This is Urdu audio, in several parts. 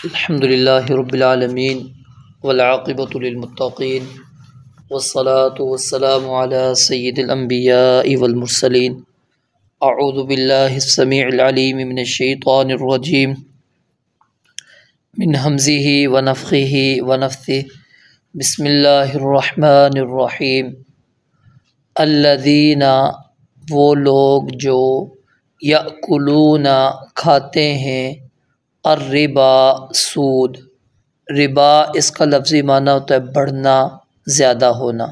الحمد للہ رب العالمین والعاقبۃ للمتقین والصلاة والسلام علی سید الانبیاء والمرسلین اعوذ باللہ السمیع العلیم من الشیطان الرجیم من ہمزہ ونفخہ ونفثہ بسم اللہ الرحمن الرحیم الذین وہ لوگ جو یأکلون کھاتے ہیں الربا سود، ربا اس کا لفظی معنی ہوتا ہے بڑھنا، زیادہ ہونا۔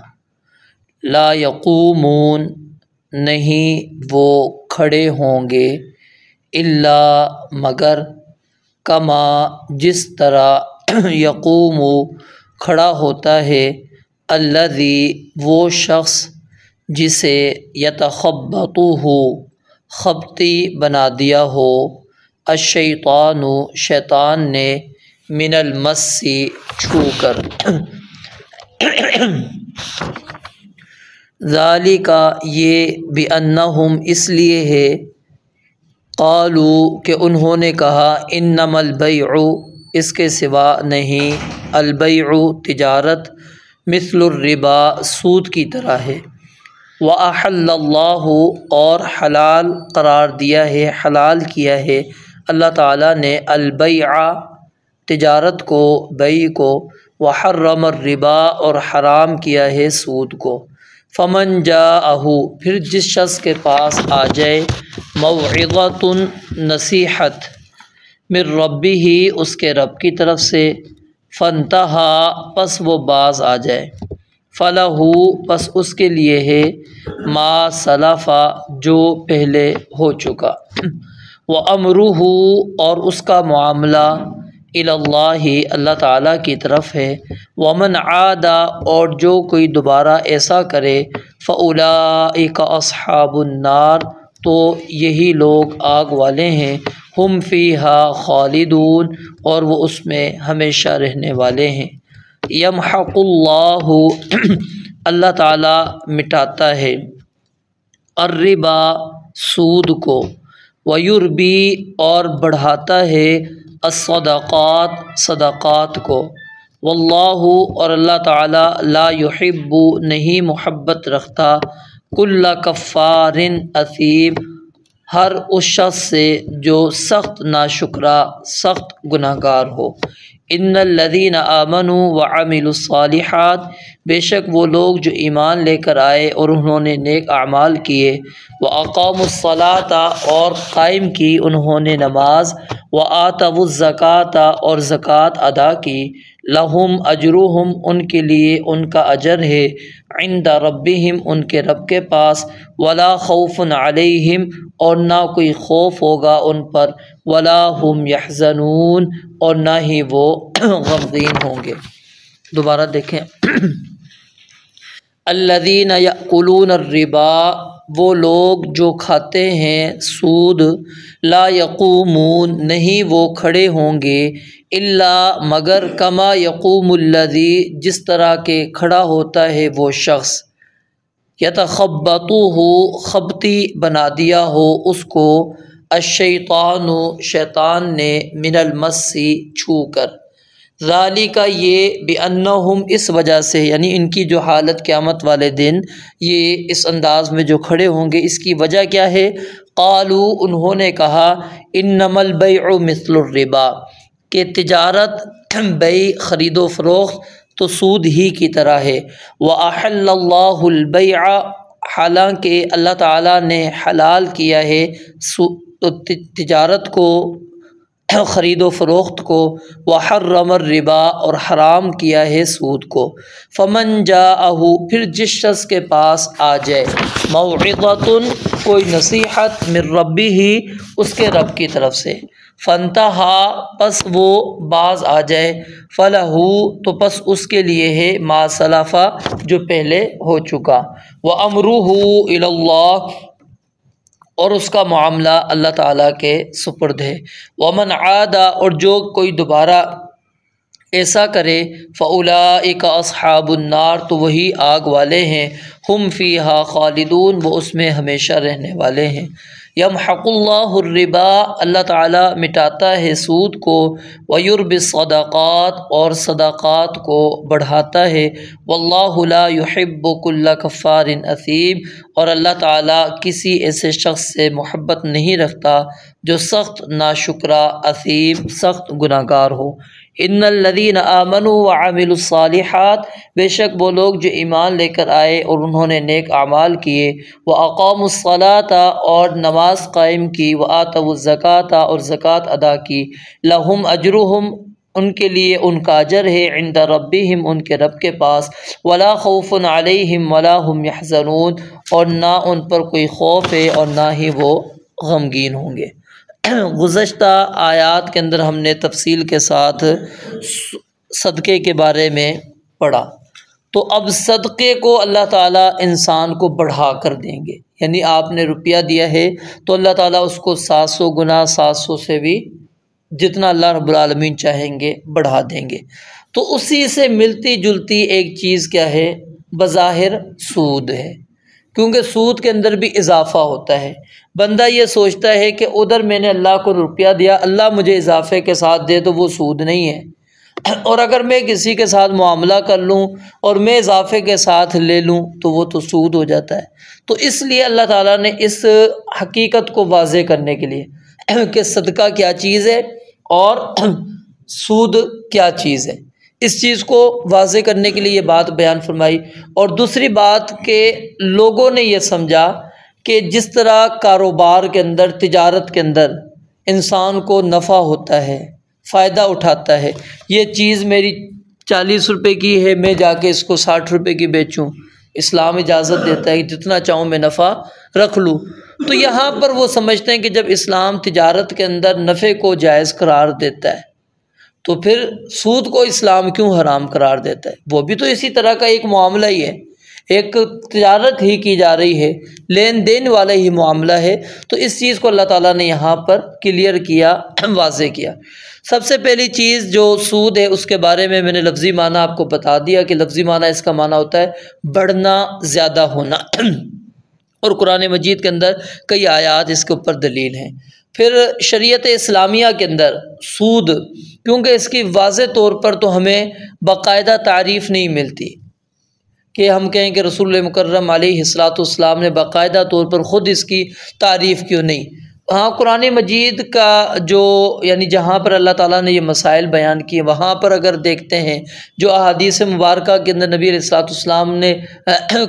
لا یقومون نہیں وہ کھڑے ہوں گے، الا مگر کما جس طرح یقوم کھڑا ہوتا ہے الذی وہ شخص جسے یتخبطہ خبطی بنا دیا ہو الشیطان شیطان نے من المس چھو کر۔ ذالک یہ بانہم اس لیے ہے، قالوا کہ انہوں نے کہا انما البیع اس کے سوا نہیں، البیع تجارت مثل الربا سود کی طرح ہے، وأحل اللہ اور حلال قرار دیا ہے، حلال کیا ہے اللہ تعالیٰ نے البیع تجارت کو، بیع کو، وحرم الربا اور حرام کیا ہے سود کو۔ فمن جاءہ پھر جس شخص کے پاس آ جائے موعظۃ نصیحت من ربہ اس کے رب کی طرف سے، فانتہا پس وہ باز آ جائے، فلہ پس اس کے لیے ہے ما سلفا جو پہلے ہو چکا، وامرہ اور اس کا معاملہ الی اللہ اللہ تعالیٰ کی طرف ہے، ومن عاد اور جو کوئی دوبارہ ایسا کرے فاولئک اصحاب النار تو یہی لوگ آگ والے ہیں، ہم فیہا خالدون اور وہ اس میں ہمیشہ رہنے والے ہیں۔ یمحق اللہ اللہ تعالیٰ مٹاتا ہے الربا سود کو، ویربی اور بڑھاتا ہے الصدقات صدقات کو، واللہ اور اللہ تعالیٰ لا یحب نہیں محبت رکھتا کل کفار اثیم ہر اس شخص سے جو سخت ناشکرا سخت گناہ گار ہو۔ ان الذین آمنوا وعملوا الصالحات بے شک وہ لوگ جو ایمان لے کر آئے اور انہوں نے نیک اعمال کیے، واقاموا الصلاۃ اور قائم کی انہوں نے نماز، وآتوا الزکوٰۃ اور زکوٰۃ ادا کی، لہم اجرہم ان کے لیے ان کا اجر ہے، عند ربہم ان کے رب کے پاس، ولا خوف علیہم اور نہ کوئی خوف ہوگا ان پر، ولا ہم یحزنون اور نہ ہی وہ غمگین ہوں گے۔ دوبارہ دیکھیں الذین یأکلون الربا وہ لوگ جو کھاتے ہیں سود، لا یقومون نہیں وہ کھڑے ہوں گے، الا مگر کما یقوم الذی جس طرح کے کھڑا ہوتا ہے وہ شخص، یتخبطہ خبطی بنا دیا ہو اس کو، الشیطان شیطان نے من المس چھو کر۔ ذالک یہ بانہم اس وجہ سے، یعنی ان کی جو حالت قیامت والے دن یہ اس انداز میں جو کھڑے ہوں گے اس کی وجہ کیا ہے، قالوا انہوں نے کہا انما البیع مثل الربا کہ تجارت بیع خرید و فروخت تو سود ہی کی طرح ہے، وأحل اللہ البیع حالانکہ اللہ تعالیٰ نے حلال کیا ہے تجارت کو خرید و فروخت کو، وحرم الربا اور حرام کیا ہے سود کو۔ فمن جاءہ پھر جس شخص کے پاس آ جائے موعظۃ کوئی نصیحت من ربہ اس کے رب کی طرف سے، فانتہا پس وہ باز آ جائے، فلہ تو پس اس کے لیے ہے ما سلفا جو پہلے ہو چکا، وامرہ الی اللہ اور اس کا معاملہ اللہ تعالیٰ کے سپرد ہے، ومن عاد اور جو کوئی دوبارہ ایسا کرے فاولئک اصحاب النار تو وہی آگ والے ہیں، ہم فیہا خالدون وہ اس میں ہمیشہ رہنے والے ہیں۔ یمحق اللہ الربا، اللہ تعالیٰ مٹاتا ہے سود کو، ویربی الصدقات، اور صدقات کو بڑھاتا ہے، واللہ لا یحب کل کفار اثیم، اور اللہ تعالیٰ کسی ایسے شخص سے محبت نہیں رکھتا جو سخت ناشکرا، اثیم، سخت گناہ گار ہو۔ ان الذین آمنوا وعملوا الصالحات، بے شک وہ لوگ جو ایمان لے کر آئے اور انہوں نے نیک اعمال کیے، واقاموا الصلاۃ، اور نماز قائم کی، وآتوا الزکوٰۃ، اور زکوٰۃ ادا کی، لہم اجرہم، ان کے لیے ان کا اجر ہے، عند ربہم، ان کے رب کے پاس، ولا خوف علیہم ولا ہم یحزنون، اور نہ ان پر کوئی خوف ہے اور نہ ہی وہ غمگین ہوں گے۔ گزشتہ آیات کے اندر ہم نے تفصیل کے ساتھ صدقے کے بارے میں پڑھا، تو اب صدقے کو اللہ تعالیٰ انسان کو بڑھا کر دیں گے، یعنی آپ نے روپیہ دیا ہے تو اللہ تعالیٰ اس کو 700 گنا، 700 سے بھی جتنا اللہ رب العالمین چاہیں گے بڑھا دیں گے۔ تو اسی سے ملتی جلتی ایک چیز کیا ہے؟ بظاہر سود ہے، کیونکہ سود کے اندر بھی اضافہ ہوتا ہے۔ بندہ یہ سوچتا ہے کہ ادھر میں نے اللہ کو روپیہ دیا، اللہ مجھے اضافے کے ساتھ دے، تو وہ سود نہیں ہے، اور اگر میں کسی کے ساتھ معاملہ کر لوں اور میں اضافے کے ساتھ لے لوں تو وہ تو سود ہو جاتا ہے۔ تو اس لیے اللہ تعالیٰ نے اس حقیقت کو واضح کرنے کے لیے کہ صدقہ کیا چیز ہے اور سود کیا چیز ہے، اس چیز کو واضح کرنے کے لیے یہ بات بیان فرمائی۔ اور دوسری بات کہ لوگوں نے یہ سمجھا کہ جس طرح کاروبار کے اندر، تجارت کے اندر انسان کو نفع ہوتا ہے، فائدہ اٹھاتا ہے، یہ چیز میری 40 روپے کی ہے، میں جا کے اس کو 60 روپے کی بیچوں، اسلام اجازت دیتا ہے کہ جتنا چاہوں میں نفع رکھ لوں۔ تو یہاں پر وہ سمجھتے ہیں کہ جب اسلام تجارت کے اندر نفع کو جائز قرار دیتا ہے تو پھر سود کو اسلام کیوں حرام قرار دیتا ہے؟ وہ بھی تو اسی طرح کا ایک معاملہ ہی ہے، ایک تجارت ہی کی جا رہی ہے، لین دین والا ہی معاملہ ہے۔ تو اس چیز کو اللہ تعالیٰ نے یہاں پر کلیئر کیا، واضح کیا۔ سب سے پہلی چیز جو سود ہے اس کے بارے میں نے لفظی معنی آپ کو بتا دیا کہ لفظی معنی اس کا معنی ہوتا ہے بڑھنا، زیادہ ہونا، اور قرآن مجید کے اندر کئی آیات اس کے اوپر دلیل ہیں۔ پھر شریعت اسلامیہ کے اندر سود، کیونکہ اس کی واضح طور پر تو ہمیں باقاعدہ تعریف نہیں ملتی کہ ہم کہیں کہ رسول اللہ مکرم علیہ الصلاۃ والسلام نے باقاعدہ طور پر خود اس کی تعریف کیوں نہیں۔ ہاں، قرآن مجید کا جو یعنی جہاں پر اللہ تعالیٰ نے یہ مسائل بیان کیے وہاں پر اگر دیکھتے ہیں جو احادیث مبارکہ کے اندر نبی علیہ الصلاۃ والسلام نے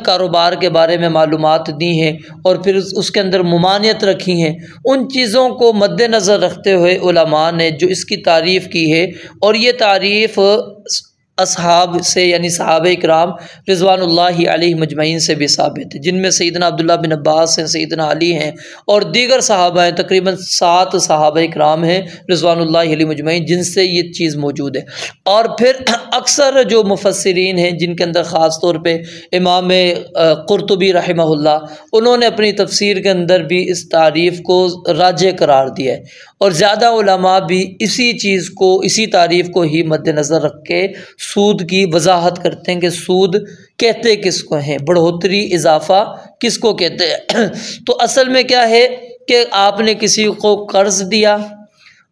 کاروبار کے بارے میں معلومات دی ہیں اور پھر اس کے اندر ممانعت رکھی ہیں، ان چیزوں کو مد نظر رکھتے ہوئے علماء نے جو اس کی تعریف کی ہے، اور یہ تعریف اصحاب سے یعنی صحابہ اکرام رضوان اللہ علیہ مجمعین سے بھی ثابت ہے، جن میں سیدنا عبداللہ بن عباس ہیں، سیدنا علی ہیں اور دیگر صحابہ ہیں، تقریباً 7 صحابہ اکرام ہیں رضوان اللہ علیہ مجمعین جن سے یہ چیز موجود ہے۔ اور پھر اکثر جو مفسرین ہیں جن کے اندر خاص طور پہ امام قرطبی رحمہ اللہ، انہوں نے اپنی تفسیر کے اندر بھی اس تعریف کو راجح قرار دیا ہے، اور زیادہ علماء بھی اسی چیز کو، اسی تعریف کو ہی مد نظر رکھ کے سود کی وضاحت کرتے ہیں کہ سود کہتے کس کو ہیں، بڑھوتری، اضافہ کس کو کہتے ہیں۔ تو اصل میں کیا ہے کہ آپ نے کسی کو قرض دیا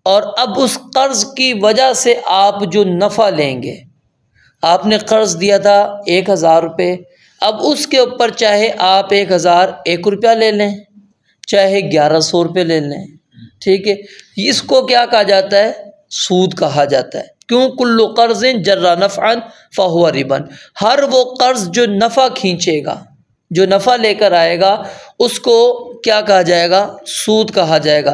اور اب اس قرض کی وجہ سے آپ جو نفع لیں گے، آپ نے قرض دیا تھا 1000 روپے، اب اس کے اوپر چاہے آپ 1001 روپیہ لے لیں، چاہے 1100 روپے لے لیں، ٹھیک ہے، اس کو کیا کہا جاتا ہے؟ سود کہا جاتا ہے۔ کیوں؟ کل قرض جر نفعا فہو ربا، ہر وہ قرض جو نفع کھینچے گا، جو نفع لے کر آئے گا، اس کو کیا کہا جائے گا؟ سود کہا جائے گا۔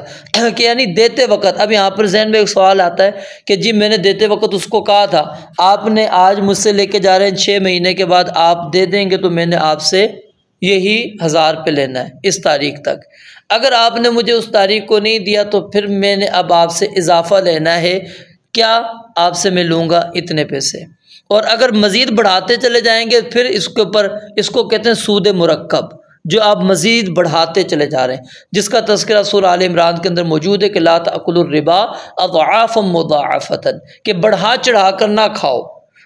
کہ یعنی دیتے وقت، اب یہاں پر ذہن میں ایک سوال آتا ہے کہ جی میں نے دیتے وقت اس کو کہا تھا آپ نے آج مجھ سے لے کے جا رہے ہیں، 6 مہینے کے بعد آپ دے دیں گے تو میں نے آپ سے یہی 1000 روپے لینا ہے اس تاریخ تک۔ اگر آپ نے مجھے اس تاریخ کو نہیں دیا تو پھر میں نے اب آپ سے اضافہ لینا ہے، کیا آپ سے میں لوں گا اتنے پیسے، اور اگر مزید بڑھاتے چلے جائیں گے پھر اس کے اوپر، اس کو کہتے ہیں سود مرکب، جو آپ مزید بڑھاتے چلے جا رہے ہیں، جس کا تذکرہ سورہ آل عمران کے اندر موجود ہے کہ لا تأکلوا الربا اضعافا مضاعفۃ، کہ بڑھا چڑھا کر نہ کھاؤ،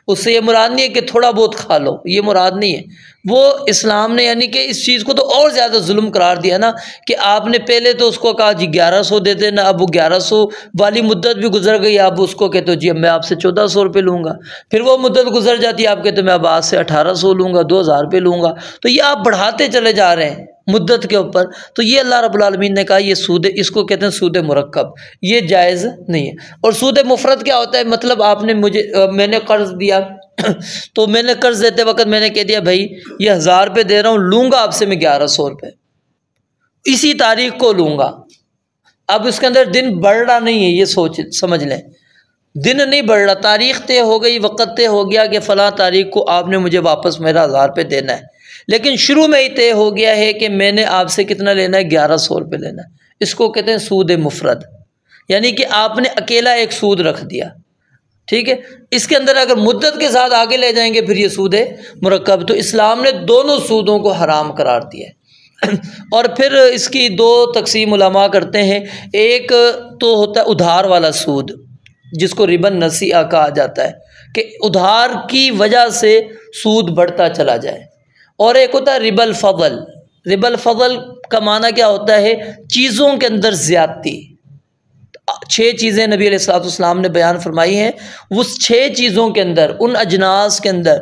اس سے یہ مراد نہیں ہے کہ تھوڑا بہت کھا لو، یہ مراد نہیں ہے۔ وہ اسلام نے یعنی کہ اس چیز کو تو اور زیادہ ظلم قرار دیا نا، کہ آپ نے پہلے تو اس کو کہا جی 1100 دے دینا، اب وہ 1100 والی مدت بھی گزر گئی، اب اس کو کہتے ہو جی اب میں آپ سے 1400 روپے لوں گا، پھر وہ مدت گزر جاتی ہے، آپ کہتے میں اب آج سے 1800 لوں گا، 2000 روپے لوں گا، تو یہ آپ بڑھاتے چلے جا رہے ہیں مدت کے اوپر۔ تو یہ اللہ رب العالمین نے کہا یہ سود، اس کو کہتے ہیں سود مرکب، یہ جائز نہیں ہے۔ اور سود مفرد کیا ہوتا ہے؟ مطلب آپ نے میں نے قرض دیا تو میں نے قرض دیتے وقت میں نے کہہ دیا بھائی یہ 1000 روپے دے رہا ہوں، لوں گا آپ سے میں 1100 روپے، اسی تاریخ کو لوں گا۔ اب اس کے اندر دن بڑھ رہا نہیں ہے، یہ سمجھ لیں، دن نہیں بڑھ رہا، تاریخ طے ہو گئی، وقت طے ہو گیا کہ فلاں تاریخ کو آپ نے مجھے واپس میرا 1000 روپے دینا ہے، لیکن شروع میں ہی طے ہو گیا ہے کہ میں نے آپ سے کتنا لینا ہے؟ 1100 روپے لینا ہے۔ اس کو کہتے ہیں سود مفرد، یعنی کہ آپ نے اکیلا ایک سود رکھ دیا، ٹھیک ہے۔ اس کے اندر اگر مدت کے ساتھ آگے لے جائیں گے پھر یہ سود مرکب۔ تو اسلام نے دونوں سودوں کو حرام قرار دیا ہے۔ اور پھر اس کی دو تقسیم علماء کرتے ہیں، ایک تو ہوتا ہے ادھار والا سود جس کو ربا نسیئہ کہا جاتا ہے، کہ ادھار کی وجہ سے سود بڑھتا چلا جائے، اور ایک ہوتا ہے ربا الفضل۔ ربا الفضل کا معنی کیا ہوتا ہے؟ چیزوں کے اندر زیادتی۔ 6 چیزیں نبی علیہ الصلوۃ والسلام نے بیان فرمائی ہیں، اس 6 چیزوں کے اندر، ان اجناس کے اندر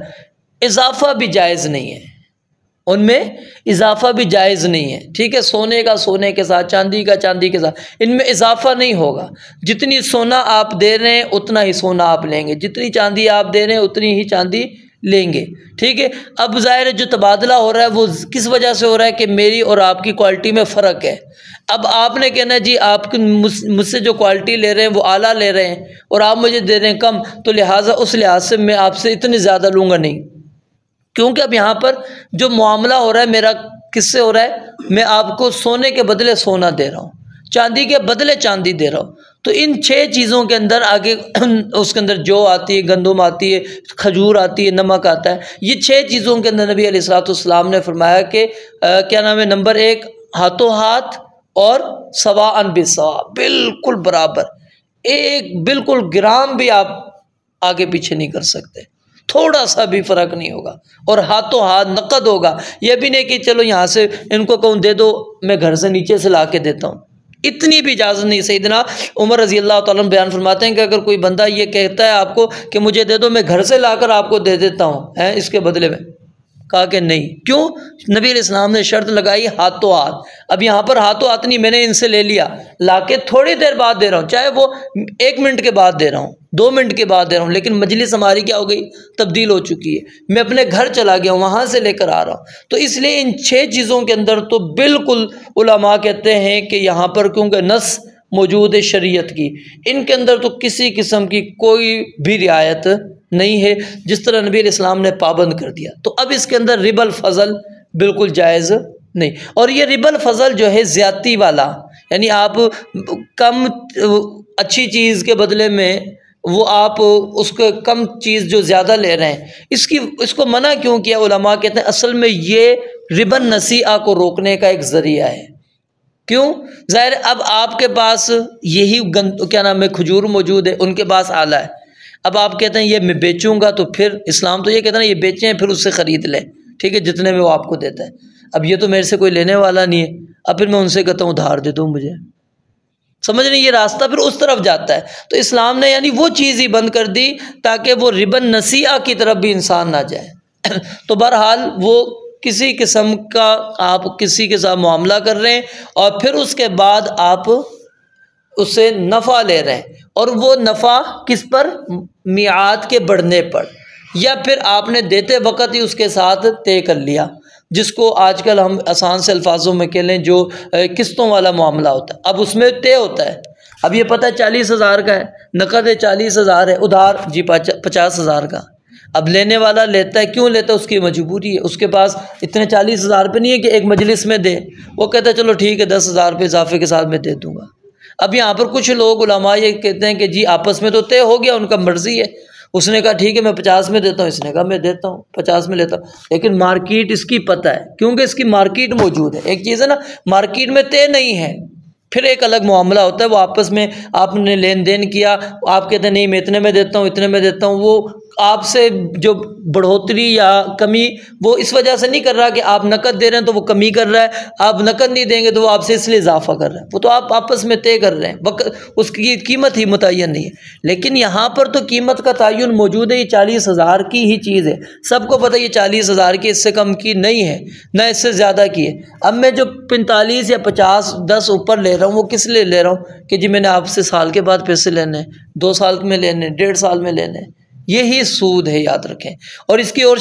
اضافہ بھی جائز نہیں ہے، ان میں اضافہ بھی جائز نہیں ہے، ٹھیک ہے۔ سونے کا سونے کے ساتھ، چاندی کا چاندی کے ساتھ، ان میں اضافہ نہیں ہوگا۔ جتنی سونا آپ دے رہے ہیں اتنا ہی سونا آپ لیں گے، جتنی چاندی آپ دے رہے ہیں اتنی ہی چاندی لیں گے، ٹھیک ہے۔ اب ظاہر ہے جو تبادلہ ہو رہا ہے وہ کس وجہ سے ہو رہا ہے؟ کہ میری اور آپ کی کوالٹی میں فرق ہے۔ اب آپ نے کہنا جی آپ مجھ سے جو کوالٹی لے رہے ہیں وہ اعلیٰ لے رہے ہیں اور آپ مجھے دے رہے ہیں کم، تو لہٰذا اس لحاظ سے میں آپ سے اتنی زیادہ لوں گا نہیں، کیونکہ اب یہاں پر جو معاملہ ہو رہا ہے میرا کس سے ہو رہا ہے؟ میں آپ کو سونے کے بدلے سونا دے رہا ہوں، چاندی کے بدلے چاندی دے رہا ہوں۔ تو ان 6 چیزوں کے اندر آگے اس کے اندر جو آتی ہے، گندم آتی ہے، کھجور آتی ہے، نمک آتا ہے، یہ 6 چیزوں کے اندر نبی علیہ الصلوۃ والسلام نے فرمایا کہ کیا نام ہے، نمبر 1 ہاتھوں ہاتھ اور سواء بسواء، بالکل برابر، ایک بالکل گرام بھی آپ آگے پیچھے نہیں کر سکتے، تھوڑا سا بھی فرق نہیں ہوگا، اور ہاتھوں ہاتھ نقد ہوگا۔ یہ بھی نہیں کہ چلو یہاں سے ان کو کہوں دے دو، میں گھر سے نیچے سے لا کے دیتا ہوں، اتنی بھی اجازت نہیں۔ سیدنا عمر رضی اللہ تعالیٰ عنہ بیان فرماتے ہیں کہ اگر کوئی بندہ یہ کہتا ہے آپ کو کہ مجھے دے دو، میں گھر سے لا کر آپ کو دے دیتا ہوں اس کے بدلے میں، کہا کہ نہیں، کیوں؟ نبی علیہ السلام نے شرط لگائی ہاتھوں ہاتھ۔ اب یہاں پر ہاتھوں ہاتھ نہیں، میں نے ان سے لے لیا، لا کے تھوڑی دیر بعد دے رہا ہوں، چاہے وہ 1 منٹ کے بعد دے رہا ہوں، 2 منٹ کے بعد دے رہا ہوں، لیکن مجلس ہماری کیا ہو گئی؟ تبدیل ہو چکی ہے، میں اپنے گھر چلا گیا ہوں، وہاں سے لے کر آ رہا ہوں۔ تو اس لیے ان 6 چیزوں کے اندر تو بالکل علماء کہتے ہیں کہ یہاں پر کیونکہ نص موجود ہے شریعت کی، ان کے اندر تو کسی قسم کی کوئی بھی رعایت نہیں ہے، جس طرح نبی علیہ السلام نے پابند کر دیا۔ تو اب اس کے اندر ربا الفضل بالکل جائز نہیں، اور یہ ربا الفضل جو ہے زیادتی والا، یعنی آپ کم اچھی چیز کے بدلے میں وہ آپ اس کو کم چیز جو زیادہ لے رہے ہیں، اس کو منع کیوں کیا؟ علماء کہتے ہیں اصل میں یہ ربا نسیئہ کو روکنے کا ایک ذریعہ ہے۔ کیوں؟ ظاہر اب آپ کے پاس یہی کیا نام ہے کھجور موجود ہے، ان کے پاس اعلیٰ ہے، اب آپ کہتے ہیں یہ میں بیچوں گا، تو پھر اسلام تو یہ کہتا ہے یہ بیچیں پھر اس سے خرید لیں، ٹھیک ہے، جتنے میں وہ آپ کو دیتا ہے۔ اب یہ تو میرے سے کوئی لینے والا نہیں ہے، اب پھر میں ان سے کہتا ہوں ادھار دے دو مجھے، سمجھ نہیں، یہ راستہ پھر اس طرف جاتا ہے۔ تو اسلام نے یعنی وہ چیز ہی بند کر دی تاکہ وہ ربا نسیئہ کی طرف بھی انسان نہ جائے۔ تو بہرحال وہ کسی قسم کا آپ کسی کے ساتھ معاملہ کر رہے ہیں اور پھر اس کے بعد آپ اس سے نفع لے رہے ہیں، اور وہ نفع کس پر؟ میعاد کے بڑھنے پر، یا پھر آپ نے دیتے وقت ہی اس کے ساتھ طے کر لیا، جس کو آج کل ہم آسان سے الفاظوں میں کہہ لیں جو قسطوں والا معاملہ ہوتا ہے۔ اب اس میں طے ہوتا ہے، اب یہ پتہ 40,000 کا ہے، نقد ہے 40,000 ہے، ادھار جی 50,000 کا، اب لینے والا لیتا ہے، کیوں لیتا ہے؟ اس کی مجبوری ہے، اس کے پاس اتنے 40,000 روپے نہیں ہے کہ ایک مجلس میں دے، وہ کہتا ہے چلو ٹھیک ہے 10,000 روپے اضافے کے ساتھ میں دے دوں گا۔ اب یہاں پر کچھ لوگ علماء یہ کہتے ہیں کہ جی آپس میں تو طے ہو گیا، ان کا مرضی ہے، اس نے کہا ٹھیک ہے میں 50 میں دیتا ہوں، اس نے کہا میں دیتا ہوں 50 میں لیتا ہوں، لیکن مارکیٹ اس کی پتہ ہے، کیونکہ اس کی مارکیٹ موجود ہے۔ ایک چیز ہے نا، مارکیٹ میں طے نہیں ہے، پھر ایک الگ معاملہ ہوتا ہے، وہ آپس میں آپ نے لین دین کیا، آپ کہتے ہیں نہیں میں اتنے میں دیتا ہوں اتنے میں دیتا ہوں، وہ آپ سے جو بڑھوتری یا کمی وہ اس وجہ سے نہیں کر رہا کہ آپ نقد دے رہے ہیں تو وہ کمی کر رہا ہے، آپ نقد نہیں دیں گے تو وہ آپ سے اس لیے اضافہ کر رہا ہے، وہ تو آپ آپس میں طے کر رہے ہیں، اس کی قیمت ہی متعین نہیں ہے۔ لیکن یہاں پر تو قیمت کا تعین موجود ہے، یہ 40,000 کی ہی چیز ہے، سب کو پتہ یہ 40,000 کی، اس سے کم کی نہیں ہے نہ اس سے زیادہ کی ہے۔ اب میں جو 45 یا 50 10 اوپر لے رہا ہوں وہ کس لیے لے رہا ہوں کہ جی میں نے آپ سے سال کے بعد پیسے لینے ہیں، 2 سال میں لینے ہیں، 1.5 سال میں لینے ہیں، یہی سود ہے، یاد رکھیں۔ اور اس کی اور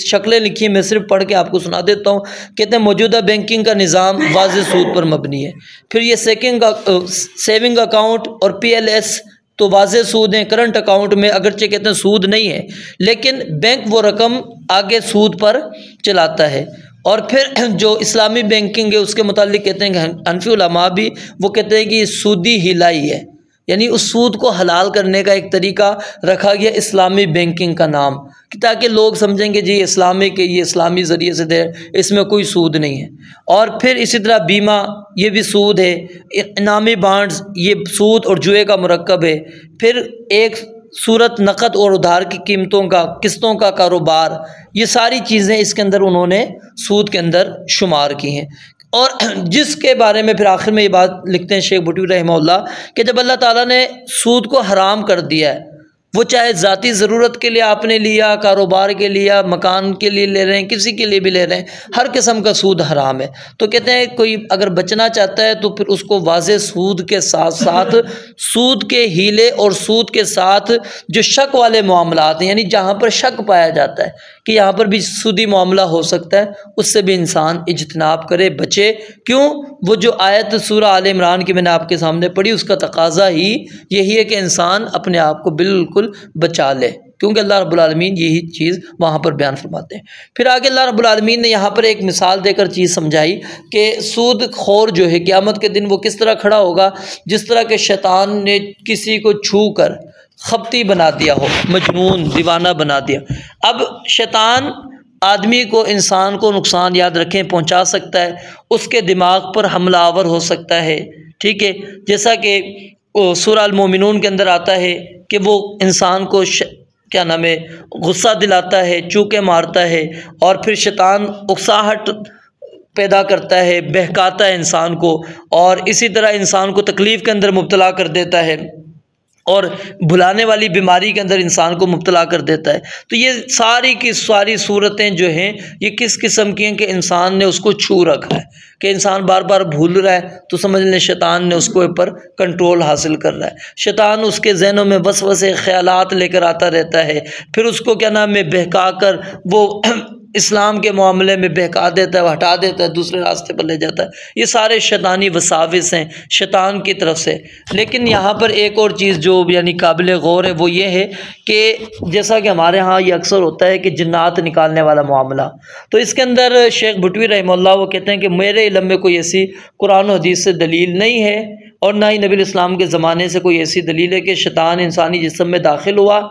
شکلیں لکھی، میں صرف پڑھ کے آپ کو سنا دیتا ہوں۔ کہتے ہیں موجودہ بینکنگ کا نظام واضح سود پر مبنی ہے۔ پھر یہ سیونگ اکاؤنٹ اور PLS تو واضح سود ہیں۔ کرنٹ اکاؤنٹ میں اگرچہ کہتے ہیں سود نہیں ہے، لیکن بینک وہ رقم آگے سود پر چلاتا ہے۔ اور پھر جو اسلامی بینکنگ ہے اس کے متعلق کہتے ہیں کہ حنفی علماء بھی وہ کہتے ہیں کہ یہ سودی ہلائی ہے، یعنی اس سود کو حلال کرنے کا ایک طریقہ رکھا گیا اسلامی بینکنگ کا نام، تاکہ لوگ سمجھیں گے جی اسلامک ہے، یہ اسلامی ذریعے سے دے، اس میں کوئی سود نہیں ہے۔ اور پھر اسی طرح بیمہ یہ بھی سود ہے، انعامی بانڈز یہ سود اور جوئے کا مرکب ہے۔ پھر ایک صورت نقد اور ادھار کی قیمتوں کا، قسطوں کا کاروبار، یہ ساری چیزیں اس کے اندر انہوں نے سود کے اندر شمار کی ہیں۔ اور جس کے بارے میں پھر آخر میں یہ بات لکھتے ہیں شیخ بھٹوی رحمہ اللہ کہ جب اللہ تعالیٰ نے سود کو حرام کر دیا ہے، وہ چاہے ذاتی ضرورت کے لیے آپ نے لیا، کاروبار کے لیا، مکان کے لیے لے رہے ہیں، کسی کے لیے بھی لے رہے ہیں، ہر قسم کا سود حرام ہے۔ تو کہتے ہیں کوئی اگر بچنا چاہتا ہے تو پھر اس کو واضح سود کے ساتھ ساتھ سود کے ہیلے اور سود کے ساتھ جو شک والے معاملات ہیں، یعنی جہاں پر شک پایا جاتا ہے کہ یہاں پر بھی سودی معاملہ ہو سکتا ہے، اس سے بھی انسان اجتناب کرے، بچے۔ کیوں؟ وہ جو آیت سورہ آل عمران کی میں نے آپ کے سامنے پڑھی، اس کا تقاضا ہی یہی ہے کہ انسان اپنے آپ کو بالکل بچا لے، کیونکہ اللہ رب العالمین یہی چیز وہاں پر بیان فرماتے ہیں۔ پھر آگے اللہ رب العالمین نے یہاں پر ایک مثال دے کر چیز سمجھائی کہ سود خور جو ہے قیامت کے دن وہ کس طرح کھڑا ہوگا، جس طرح کہ شیطان نے کسی کو چھو کر خپتی بنا دیا ہو، مجنون دیوانہ بنا دیا۔ اب شیطان آدمی کو، انسان کو نقصان، یاد رکھیں، پہنچا سکتا ہے، اس کے دماغ پر حملہ آور ہو سکتا ہے، ٹھیک ہے، جیسا کہ سورہ المومنون کے اندر آتا ہے کہ وہ انسان کو کیا نام ہے غصہ دلاتا ہے، چوکے مارتا ہے، اور پھر شیطان اکساہٹ پیدا کرتا ہے، بہکاتا ہے انسان کو، اور اسی طرح انسان کو تکلیف کے اندر مبتلا کر دیتا ہے، اور بھلانے والی بیماری کے اندر انسان کو مبتلا کر دیتا ہے۔ تو یہ ساری کی ساری صورتیں جو ہیں یہ کس قسم کی ہیں کہ انسان نے اس کو چھو رکھا ہے، کہ انسان بار بار بھول رہا ہے تو سمجھ لیں شیطان نے اس کو اوپر کنٹرول حاصل کر رہا ہے۔ شیطان اس کے ذہنوں میں وسوسے خیالات لے کر آتا رہتا ہے، پھر اس کو کیا نام ہے بہکا کر وہ اسلام کے معاملے میں بہکا دیتا ہے، ہٹا دیتا ہے، دوسرے راستے پر لے جاتا ہے۔ یہ سارے شیطانی وساوس ہیں شیطان کی طرف سے۔ لیکن یہاں پر ایک اور چیز جو یعنی قابل غور ہے وہ یہ ہے کہ جیسا کہ ہمارے ہاں یہ اکثر ہوتا ہے کہ جنات نکالنے والا معاملہ، تو اس کے اندر شیخ بھٹوی رحمہ اللہ وہ کہتے ہیں کہ میرے علم میں کوئی ایسی قرآن و حدیث سے دلیل نہیں ہے، اور نہ ہی نبی الاسلام کے زمانے سے کوئی ایسی دلیل ہے کہ شیطان انسانی جسم میں داخل ہوا۔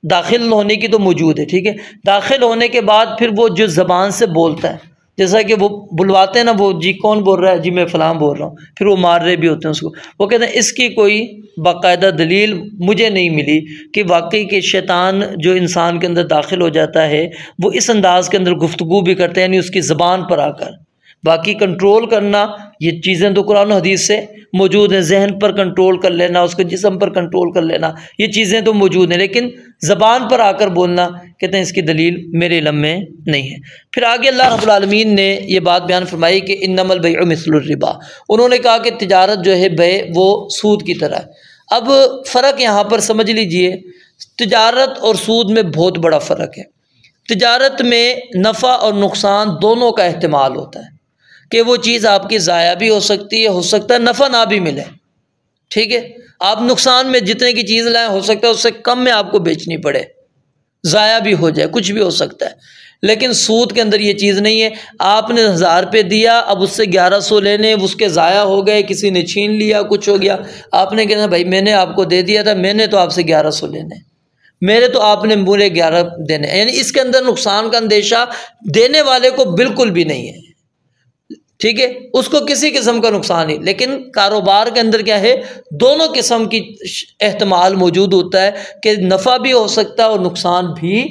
داخل ہونے کی تو موجود ہے، ٹھیک ہے، داخل ہونے کے بعد پھر وہ جو زبان سے بولتا ہے، جیسا کہ وہ بلواتے ہیں نا، وہ جی کون بول رہا ہے، جی میں فلاں بول رہا ہوں، پھر وہ مار رہے بھی ہوتے ہیں اس کو۔ وہ کہتے ہیں اس کی کوئی باقاعدہ دلیل مجھے نہیں ملی کہ واقعی کہ شیطان جو انسان کے اندر داخل ہو جاتا ہے وہ اس انداز کے اندر گفتگو بھی کرتے ہیں، یعنی اس کی زبان پر آ کر۔ باقی کنٹرول کرنا یہ چیزیں تو قرآن و حدیث سے موجود ہیں، ذہن پر کنٹرول کر لینا، اس کے جسم پر کنٹرول کر لینا، یہ چیزیں تو موجود ہیں، لیکن زبان پر آ کر بولنا کہتے ہیں اس کی دلیل میرے علم میں نہیں ہے۔ پھر آگے اللہ رب العالمین نے یہ بات بیان فرمائی کہ انما البیع مثل الربا، انہوں نے کہا کہ تجارت جو ہے بے وہ سود کی طرح ہے۔ اب فرق یہاں پر سمجھ لیجئے، تجارت اور سود میں بہت بڑا فرق ہے۔ تجارت میں نفع اور نقصان دونوں کا احتمال ہوتا ہے کہ وہ چیز آپ کی ضائع بھی ہو سکتی ہے، ہو سکتا ہے نفع نہ بھی ملے، ٹھیک ہے، آپ نقصان میں جتنے کی چیز لائیں ہو سکتا ہے اس سے کم میں آپ کو بیچنی پڑے، ضائع بھی ہو جائے، کچھ بھی ہو سکتا ہے۔ لیکن سود کے اندر یہ چیز نہیں ہے، آپ نے 1000 روپے دیا، اب اس سے 1100 لینے، اس کے ضائع ہو گئے، کسی نے چھین لیا، کچھ ہو گیا، آپ نے کہنا بھائی میں نے آپ کو دے دیا تھا، میں نے تو آپ سے 1100 لینے، میرے تو آپ نے پورے 11 دینے، یعنی اس کے اندر نقصان کا اندیشہ دینے والے کو بالکل بھی نہیں ہے۔ ٹھیک ہے، اس کو کسی قسم کا نقصان نہیں، لیکن کاروبار کے اندر کیا ہے، دونوں قسم کی احتمال موجود ہوتا ہے کہ نفع بھی ہو سکتا ہے اور نقصان بھی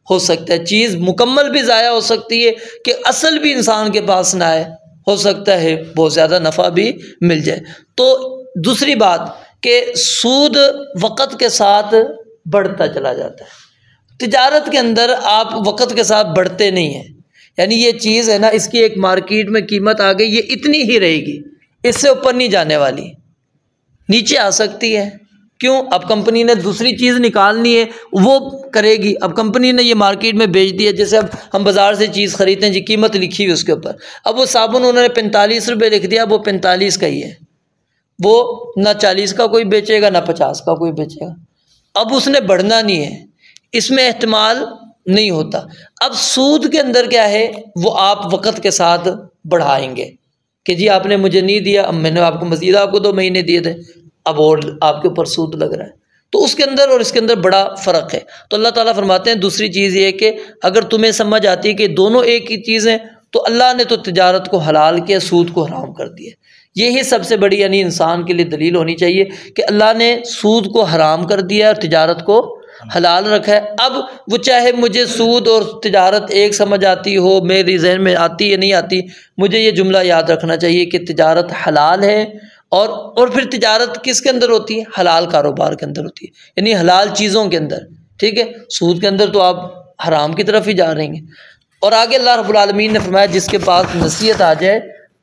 ہو سکتا ہے، چیز مکمل بھی ضائع ہو سکتی ہے کہ اصل بھی انسان کے پاس نہ آئے، ہو سکتا ہے بہت زیادہ نفع بھی مل جائے۔ تو دوسری بات کہ سود وقت کے ساتھ بڑھتا چلا جاتا ہے، تجارت کے اندر آپ وقت کے ساتھ بڑھتے نہیں ہیں، یعنی یہ چیز ہے نا، اس کی ایک مارکیٹ میں قیمت آ گئی، یہ اتنی ہی رہے گی، اس سے اوپر نہیں جانے والی، نیچے آ سکتی ہے۔ کیوں؟ اب کمپنی نے دوسری چیز نکالنی ہے، وہ کرے گی، اب کمپنی نے یہ مارکیٹ میں بیچ دی ہے، جیسے اب ہم بازار سے چیز خریدتے ہیں جی، قیمت لکھی ہوئی اس کے اوپر، اب وہ صابن انہوں نے 45 روپے لکھ دیا، اب وہ 45 کا ہی ہے، وہ نہ 40 کا کوئی بیچے گا نہ 50 کا کوئی بیچے گا، اب اس نے بڑھنا نہیں ہے، اس میں احتمال نہیں ہوتا۔ اب سود کے اندر کیا ہے، وہ آپ وقت کے ساتھ بڑھائیں گے کہ جی آپ نے مجھے نہیں دیا، اب میں نے آپ کو مزید آپ کو 2 مہینے دیے تھے، اب اور آپ کے اوپر سود لگ رہا ہے، تو اس کے اندر اور اس کے اندر بڑا فرق ہے۔ تو اللہ تعالیٰ فرماتے ہیں دوسری چیز یہ ہے کہ اگر تمہیں سمجھ آتی ہے کہ دونوں ایک ہی چیز ہیں، تو اللہ نے تو تجارت کو حلال کیا، سود کو حرام کر دیا۔ یہی سب سے بڑی یعنی انسان کے لیے دلیل ہونی چاہیے کہ اللہ نے سود کو حرام کر دیا اور تجارت کو حلال رکھا ہے۔ اب وہ چاہے مجھے سود اور تجارت ایک سمجھ آتی ہو، میری ذہن میں آتی یا نہیں آتی، مجھے یہ جملہ یاد رکھنا چاہیے کہ تجارت حلال ہے، اور پھر تجارت کس کے اندر ہوتی ہے؟ حلال کاروبار کے اندر ہوتی ہے، یعنی حلال چیزوں کے اندر، ٹھیک ہے؟ سود کے اندر تو آپ حرام کی طرف ہی جا رہے ہیں۔ اور آگے اللہ رب العالمین نے فرمایا جس کے پاس نصیحت آ جائے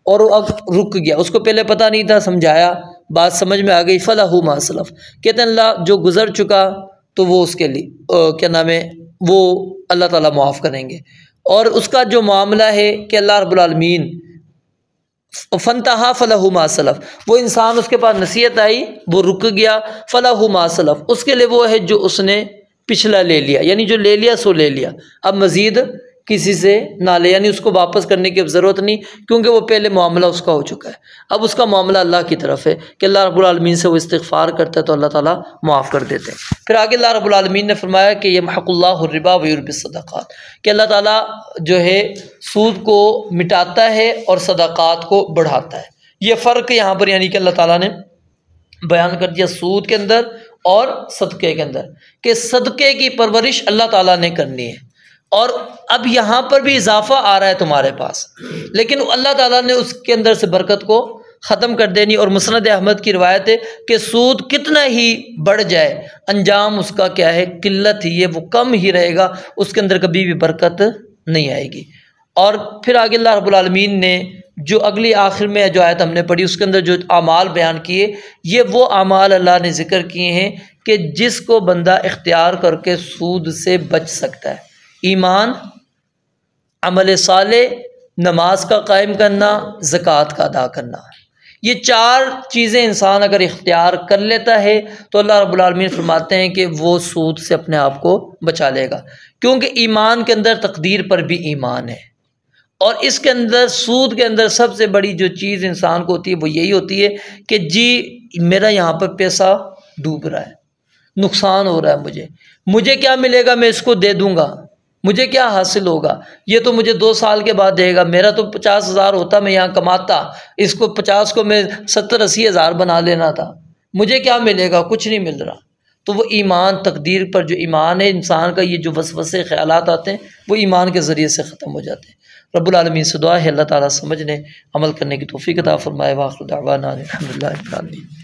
اور وہ اب رک گیا، اس کو پہلے پتہ نہیں تھا، سمجھایا، بات سمجھ میں آ گئی، فَلَهُ مَا سَلَفَ، کہتے ہیں اللہ جو گزر چکا تو وہ اس کے لیے کیا نام ہے، وہ اللہ تعالیٰ معاف کریں گے، اور اس کا جو معاملہ ہے کہ اللہ رب العالمین فَانْتَهَا فَلَهُ مَا سَلَفَ، وہ انسان اس کے پاس نصیحت آئی، وہ رک گیا، فَلَهُ مَا سَلَفَ، اس کے لیے وہ ہے جو اس نے پچھلا لے لیا، یعنی جو لے لیا سو لے لیا، اب مزید کسی سے نہ لے، یعنی اس کو واپس کرنے کی اب ضرورت نہیں، کیونکہ وہ پہلے معاملہ اس کا ہو چکا ہے، اب اس کا معاملہ اللہ کی طرف ہے کہ اللہ رب العالمین سے وہ استغفار کرتا ہے تو اللہ تعالیٰ معاف کر دیتے ہیں۔ پھر آگے اللہ رب العالمین نے فرمایا کہ یمحق اللہ الربا ویربی الصدقات، کہ اللہ تعالیٰ جو ہے سود کو مٹاتا ہے اور صدقات کو بڑھاتا ہے۔ یہ فرق یہاں پر یعنی کہ اللہ تعالیٰ نے بیان کر دیا سود کے اندر اور صدقے کے اندر، کہ صدقے کی پرورش اللہ تعالیٰ نے کرنی ہے، اور اب یہاں پر بھی اضافہ آ رہا ہے تمہارے پاس، لیکن اللہ تعالیٰ نے اس کے اندر سے برکت کو ختم کر دینی۔ اور مسند احمد کی روایت ہے کہ سود کتنا ہی بڑھ جائے انجام اس کا کیا ہے، قلت ہی ہے، وہ کم ہی رہے گا، اس کے اندر کبھی بھی برکت نہیں آئے گی۔ اور پھر آگے اللہ رب العالمین نے جو اگلی آخر میں جو آیت ہم نے پڑھی اس کے اندر جو اعمال بیان کیے، یہ وہ اعمال اللہ نے ذکر کیے ہیں کہ جس کو بندہ اختیار کر کے سود سے بچ سکتا ہے: ایمان، عمل صالح، نماز کا قائم کرنا، زکوٰۃ کا ادا کرنا۔ یہ 4 چیزیں انسان اگر اختیار کر لیتا ہے تو اللہ رب العالمین فرماتے ہیں کہ وہ سود سے اپنے آپ کو بچا لے گا، کیونکہ ایمان کے اندر تقدیر پر بھی ایمان ہے، اور اس کے اندر سود کے اندر سب سے بڑی جو چیز انسان کو ہوتی ہے وہ یہی ہوتی ہے کہ جی میرا یہاں پر پیسہ ڈوب رہا ہے، نقصان ہو رہا ہے، مجھے کیا ملے گا، میں اس کو دے دوں گا، مجھے کیا حاصل ہوگا، یہ تو مجھے 2 سال کے بعد دے گا، میرا تو 50,000 ہوتا میں یہاں کماتا، اس کو 50 کو میں 70-80 ہزار بنا لینا تھا، مجھے کیا ملے گا، کچھ نہیں مل رہا۔ تو وہ ایمان، تقدیر پر جو ایمان ہے انسان کا، یہ جو وسوسے خیالات آتے ہیں وہ ایمان کے ذریعے سے ختم ہو جاتے ہیں۔ رب العالمین سے دعا ہے اللہ تعالیٰ سمجھنے عمل کرنے کی توفیق عطا فرمائے۔ وآخر دعوانا الحمدللہ رب العالمین۔